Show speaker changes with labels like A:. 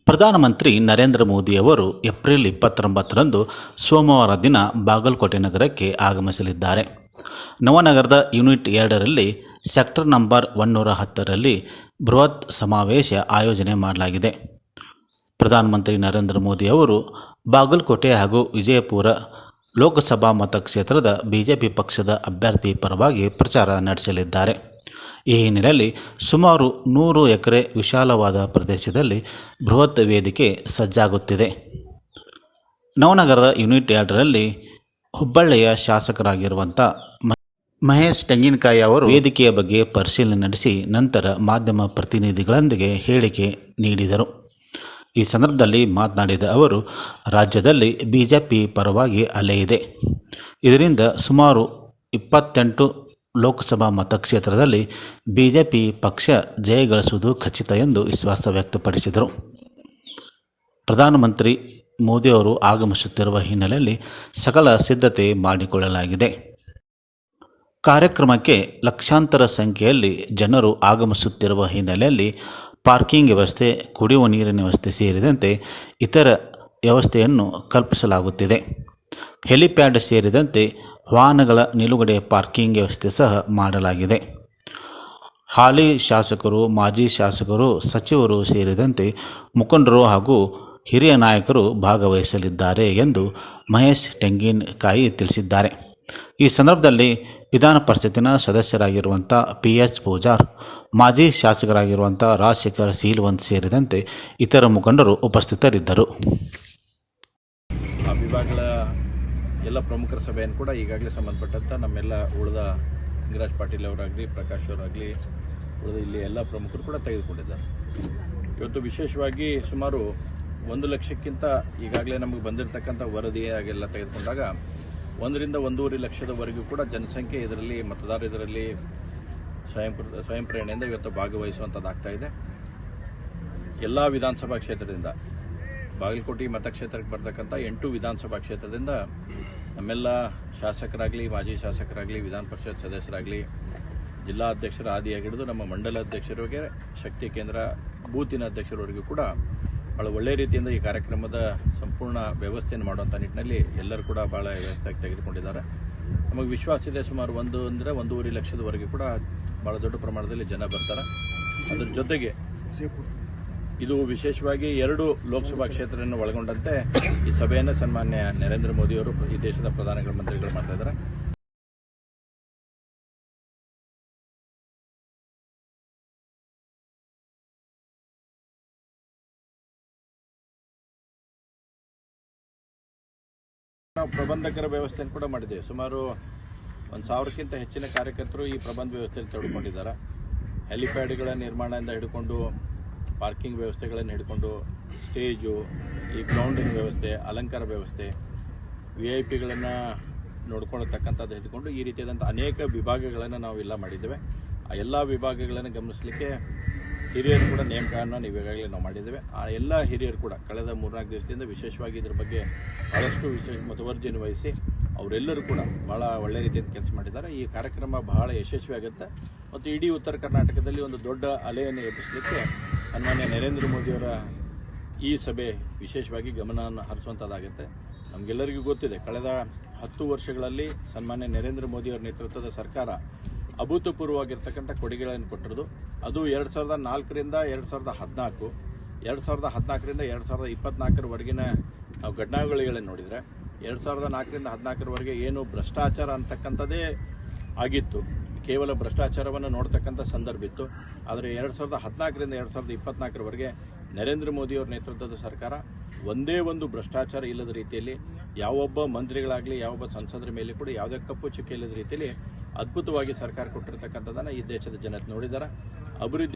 A: ಪ್ರಧಾನಮಂತ್ರಿ ನರೇಂದ್ರ ಮೋದಿಯವರು ಏಪ್ರಿಲ್ 29ರಂದು ಸೋಮವಾರ ದಿನ ಬಾಗಲಕೋಟೆ ನಗರಕ್ಕೆ ಆಗಮಿಸಲಿದ್ದಾರೆ. ನವನಗರದ ಯೂನಿಟ್ 2ರಲ್ಲಿ ಸೆಕ್ಟರ್ ನಂಬರ್ 110ರಲ್ಲಿ ಬೃಹತ್ ಸಮಾವೇಶ ಆಯೋಜನೆ ಮಾಡಲಾಗಿದೆ. ಪ್ರಧಾನಮಂತ್ರಿ ನರೇಂದ್ರ ಮೋದಿಯವರು ಬಾಗಲಕೋಟೆ ಹಾಗೂ ವಿಜಯಪುರ ಲೋಕಸಭಾ ಮತಕ್ಷೇತ್ರದ ಬಿಜೆಪಿ ಪಕ್ಷದ ಅಭ್ಯರ್ಥಿ ಪರವಾಗಿ ಪ್ರಚಾರ ನಡೆಸಲಿದ್ದಾರೆ. ಈ ಹಿನ್ನೆಲೆಯಲ್ಲಿ ಸುಮಾರು 100 ಎಕರೆ ವಿಶಾಲವಾದ ಪ್ರದೇಶದಲ್ಲಿ ಬೃಹತ್ ವೇದಿಕೆ ಸಜ್ಜಾಗುತ್ತಿದೆ. ನವನಗರದ ಯೂನಿಟ್ 2ರಲ್ಲಿ ಹುಬ್ಬಳ್ಳಿಯ ಶಾಸಕರಾಗಿರುವಂಥ ಮಹೇಶ್ ತೆಂಗಿನಕಾಯಿ ಅವರು ವೇದಿಕೆಯ ಬಗ್ಗೆ ಪರಿಶೀಲನೆ ನಡೆಸಿ ನಂತರ ಮಾಧ್ಯಮ ಪ್ರತಿನಿಧಿಗಳೊಂದಿಗೆ ಹೇಳಿಕೆ ನೀಡಿದರು. ಈ ಸಂದರ್ಭದಲ್ಲಿ ಮಾತನಾಡಿದ ಅವರು, ರಾಜ್ಯದಲ್ಲಿ ಬಿಜೆಪಿ ಪರವಾಗಿ ಅಲೆ ಇದೆ. ಇದರಿಂದ ಸುಮಾರು 28 ಲೋಕಸಭಾ ಮತಕ್ಷೇತ್ರದಲ್ಲಿ ಬಿಜೆಪಿ ಪಕ್ಷ ಜಯಗಳಿಸುವುದು ಖಚಿತ ಎಂದು ವಿಶ್ವಾಸ ವ್ಯಕ್ತಪಡಿಸಿದರು. ಪ್ರಧಾನಮಂತ್ರಿ ಮೋದಿಯವರು ಆಗಮಿಸುತ್ತಿರುವ ಹಿನ್ನೆಲೆಯಲ್ಲಿ ಸಕಲ ಸಿದ್ಧತೆ ಮಾಡಿಕೊಳ್ಳಲಾಗಿದೆ. ಕಾರ್ಯಕ್ರಮಕ್ಕೆ ಲಕ್ಷಾಂತರ ಸಂಖ್ಯೆಯಲ್ಲಿ ಜನರು ಆಗಮಿಸುತ್ತಿರುವ ಹಿನ್ನೆಲೆಯಲ್ಲಿ ಪಾರ್ಕಿಂಗ್ ವ್ಯವಸ್ಥೆ, ಕುಡಿಯುವ ನೀರಿನ ವ್ಯವಸ್ಥೆ ಸೇರಿದಂತೆ ಇತರ ವ್ಯವಸ್ಥೆಯನ್ನು ಕಲ್ಪಿಸಲಾಗುತ್ತಿದೆ. ಹೆಲಿಪ್ಯಾಡ್ ಸೇರಿದಂತೆ ವಾಹನಗಳ ನಿಲುಗಡೆ ಪಾರ್ಕಿಂಗ್ ವ್ಯವಸ್ಥೆ ಸಹ ಮಾಡಲಾಗಿದೆ. ಹಾಲಿ ಶಾಸಕರು, ಮಾಜಿ ಶಾಸಕರು, ಸಚಿವರು ಸೇರಿದಂತೆ ಮುಖಂಡರು ಹಾಗೂ ಹಿರಿಯ ನಾಯಕರು ಭಾಗವಹಿಸಲಿದ್ದಾರೆ ಎಂದು ಮಹೇಶ್ ತೆಂಗಿನಕಾಯಿ ತಿಳಿಸಿದ್ದಾರೆ. ಈ ಸಂದರ್ಭದಲ್ಲಿ ವಿಧಾನ ಪರಿಷತ್ತಿನ ಸದಸ್ಯರಾಗಿರುವಂಥ PS ಪೂಜಾರ್, ಮಾಜಿ ಶಾಸಕರಾಗಿರುವಂಥ ರಾಜಶೇಖರ್ ಸೀಲ್ವಂತ್ ಸೇರಿದಂತೆ ಇತರ ಮುಖಂಡರು ಉಪಸ್ಥಿತರಿದ್ದರು.
B: ವಿಭಾಗಗಳ ಎಲ್ಲ ಪ್ರಮುಖರ ಸಭೆಯನ್ನು ಕೂಡ ಈಗಾಗಲೇ ಸಂಬಂಧಪಟ್ಟಂಥ ನಮ್ಮೆಲ್ಲ ಉಳಿದ ಲಿಂಗರಾಜ್ ಪಾಟೀಲ್ ಅವರಾಗಲಿ, ಪ್ರಕಾಶ್ ಅವರಾಗಲಿ, ಉಳಿದ ಇಲ್ಲಿ ಎಲ್ಲ ಪ್ರಮುಖರು ಕೂಡ ತೆಗೆದುಕೊಂಡಿದ್ದಾರೆ. ಇವತ್ತು ವಿಶೇಷವಾಗಿ ಸುಮಾರು 1 ಲಕ್ಷಕ್ಕಿಂತ ಈಗಾಗಲೇ ನಮಗೆ ಬಂದಿರತಕ್ಕಂಥ ವರದಿಯಾಗೆಲ್ಲ ತೆಗೆದುಕೊಂಡಾಗ 1 ರಿಂದ 1.5 ಲಕ್ಷದವರೆಗೂ ಕೂಡ ಜನಸಂಖ್ಯೆ ಇದರಲ್ಲಿ ಮತದಾರರು ಇದರಲ್ಲಿ ಸ್ವಯಂ ಪ್ರೇರಣೆಯಿಂದ ಇವತ್ತು ಭಾಗವಹಿಸುವಂಥದ್ದಾಗ್ತಾ ಇದೆ. ಎಲ್ಲ ವಿಧಾನಸಭಾ ಕ್ಷೇತ್ರದಿಂದ ಬಾಗಲಕೋಟೆ ಮತಕ್ಷೇತ್ರಕ್ಕೆ ಬರ್ತಕ್ಕಂಥ 8 ವಿಧಾನಸಭಾ ಕ್ಷೇತ್ರದಿಂದ ನಮ್ಮೆಲ್ಲ ಶಾಸಕರಾಗಲಿ, ಮಾಜಿ ಶಾಸಕರಾಗಲಿ, ವಿಧಾನ ಪರಿಷತ್ ಸದಸ್ಯರಾಗಲಿ, ಜಿಲ್ಲಾ ಅಧ್ಯಕ್ಷರ ಆದಿಯಾಗಿ ಹಿಡಿದು ನಮ್ಮ ಮಂಡಲ ಅಧ್ಯಕ್ಷರಿಗೆ, ಶಕ್ತಿ ಕೇಂದ್ರ ಬೂತಿನ ಅಧ್ಯಕ್ಷರವರೆಗೂ ಕೂಡ ಭಾಳ ಒಳ್ಳೆಯ ರೀತಿಯಿಂದ ಈ ಕಾರ್ಯಕ್ರಮದ ಸಂಪೂರ್ಣ ವ್ಯವಸ್ಥೆಯನ್ನು ಮಾಡುವಂಥ ನಿಟ್ಟಿನಲ್ಲಿ ಎಲ್ಲರೂ ಕೂಡ ಭಾಳ ವ್ಯವಸ್ಥೆಯಾಗಿ ತೆಗೆದುಕೊಂಡಿದ್ದಾರೆ. ನಮಗೆ ವಿಶ್ವಾಸ ಇದೆ ಸುಮಾರು 1 ರಿಂದ 1.5 ಲಕ್ಷದವರೆಗೂ ಕೂಡ ಭಾಳ ದೊಡ್ಡ ಪ್ರಮಾಣದಲ್ಲಿ ಜನ ಬರ್ತಾರೆ. ಅದರ ಜೊತೆಗೆ ಇದು ವಿಶೇಷವಾಗಿ 2 ಲೋಕಸಭಾ ಕ್ಷೇತ್ರವನ್ನು ಒಳಗೊಂಡಂತೆ ಈ ಸಭೆಯನ್ನು ಸನ್ಮಾನ್ಯ ನರೇಂದ್ರ ಮೋದಿಯವರು ಈ ದೇಶದ ಪ್ರಧಾನಮಂತ್ರಿಗಳು ಮಾಡ್ತಾ ಇದ್ದಾರೆ. ನಾವು ಪ್ರಬಂಧಕರ ವ್ಯವಸ್ಥೆಯನ್ನು ಕೂಡ ಮಾಡಿದ್ದೇವೆ. ಸುಮಾರು 1000ಕ್ಕಿಂತ ಹೆಚ್ಚಿನ ಕಾರ್ಯಕರ್ತರು ಈ ಪ್ರಬಂಧ ವ್ಯವಸ್ಥೆಯಲ್ಲಿ ತೊಡಕೊಂಡಿದ್ದಾರೆ. ಹೆಲಿಪ್ಯಾಡ್ಗಳ ನಿರ್ಮಾಣದಿಂದ ಹಿಡ್ಕೊಂಡು ಪಾರ್ಕಿಂಗ್ ವ್ಯವಸ್ಥೆಗಳನ್ನು ಹಿಡ್ಕೊಂಡು ಸ್ಟೇಜು, ಈ ಗ್ರೌಂಡಿನ ವ್ಯವಸ್ಥೆ, ಅಲಂಕಾರ ವ್ಯವಸ್ಥೆ, VIP ಗಳನ್ನು ನೋಡ್ಕೊಳ್ತಕ್ಕಂಥದ್ದು ಹಿಡ್ಕೊಂಡು ಈ ರೀತಿಯಾದಂಥ ಅನೇಕ ವಿಭಾಗಗಳನ್ನು ನಾವು ಎಲ್ಲ ಮಾಡಿದ್ದೇವೆ. ಆ ಎಲ್ಲ ವಿಭಾಗಗಳನ್ನು ಗಮನಿಸಲಿಕ್ಕೆ ಹಿರಿಯರು ಕೂಡ ನೇಮಕವನ್ನು ಈಗಾಗಲೇ ನಾವು ಮಾಡಿದ್ದೇವೆ. ಆ ಎಲ್ಲ ಹಿರಿಯರು ಕೂಡ ಕಳೆದ 3-4 ದಿವಸದಿಂದ ವಿಶೇಷವಾಗಿ ಇದರ ಬಗ್ಗೆ ಬಹಳಷ್ಟು ಮುತುವರ್ಜಿಯನ್ನು ವಹಿಸಿ ಅವರೆಲ್ಲರೂ ಕೂಡ ಭಾಳ ಒಳ್ಳೆ ರೀತಿಯಿಂದ ಕೆಲಸ ಮಾಡಿದ್ದಾರೆ. ಈ ಕಾರ್ಯಕ್ರಮ ಬಹಳ ಯಶಸ್ವಿಯಾಗುತ್ತೆ ಮತ್ತು ಇಡೀ ಉತ್ತರ ಕರ್ನಾಟಕದಲ್ಲಿ ಒಂದು ದೊಡ್ಡ ಅಲೆಯನ್ನು ಎಬ್ಬಿಸಲಿಕ್ಕೆ ಸನ್ಮಾನ್ಯ ನರೇಂದ್ರ ಮೋದಿಯವರ ಈ ಸಭೆ ವಿಶೇಷವಾಗಿ ಗಮನವನ್ನು ಹರಿಸುವಂಥದ್ದಾಗುತ್ತೆ. ನಮಗೆಲ್ಲರಿಗೂ ಗೊತ್ತಿದೆ, ಕಳೆದ 10 ವರ್ಷಗಳಲ್ಲಿ ಸನ್ಮಾನ್ಯ ನರೇಂದ್ರ ಮೋದಿಯವರ ನೇತೃತ್ವದ ಸರ್ಕಾರ ಅಭೂತಪೂರ್ವವಾಗಿರ್ತಕ್ಕಂಥ ಕೊಡುಗೆಗಳನ್ನು ಕೊಟ್ಟಿರೋದು. ಅದು 2004ರಿಂದ 2014, 2014ರಿಂದ 2024ರವರೆಗಿನ ನಾವು ಘಟನಾವಳಿಗಳನ್ನು ನೋಡಿದರೆ 2004ರಿಂದ 2014ರವರೆಗೆ ಏನು ಭ್ರಷ್ಟಾಚಾರ ಅಂತಕ್ಕಂಥದ್ದೇ ಆಗಿತ್ತು, ಕೇವಲ ಭ್ರಷ್ಟಾಚಾರವನ್ನು ನೋಡ್ತಕ್ಕಂಥ ಸಂದರ್ಭ ಇತ್ತು. ಆದರೆ 2014ರಿಂದ 2024ರವರೆಗೆ ನರೇಂದ್ರ ಮೋದಿಯವರ ನೇತೃತ್ವದ ಸರ್ಕಾರ ಒಂದೇ ಒಂದು ಭ್ರಷ್ಟಾಚಾರ ಇಲ್ಲದ ರೀತಿಯಲ್ಲಿ ಯಾವೊಬ್ಬ ಮಂತ್ರಿಗಳಾಗಲಿ, ಯಾವೊಬ್ಬ ಸಂಸದರ ಮೇಲೆ ಕೂಡ ಯಾವುದೇ ಕಪ್ಪು ಚುಕ್ಕೆ ಇಲ್ಲದ ರೀತಿಯಲ್ಲಿ ಅದ್ಭುತವಾಗಿ ಸರ್ಕಾರ ಕೊಟ್ಟಿರ್ತಕ್ಕಂಥದ್ದನ್ನು ಈ ದೇಶದ ಜನತೆ ನೋಡಿದ್ದಾರೆ. ಅಭಿವೃದ್ಧಿ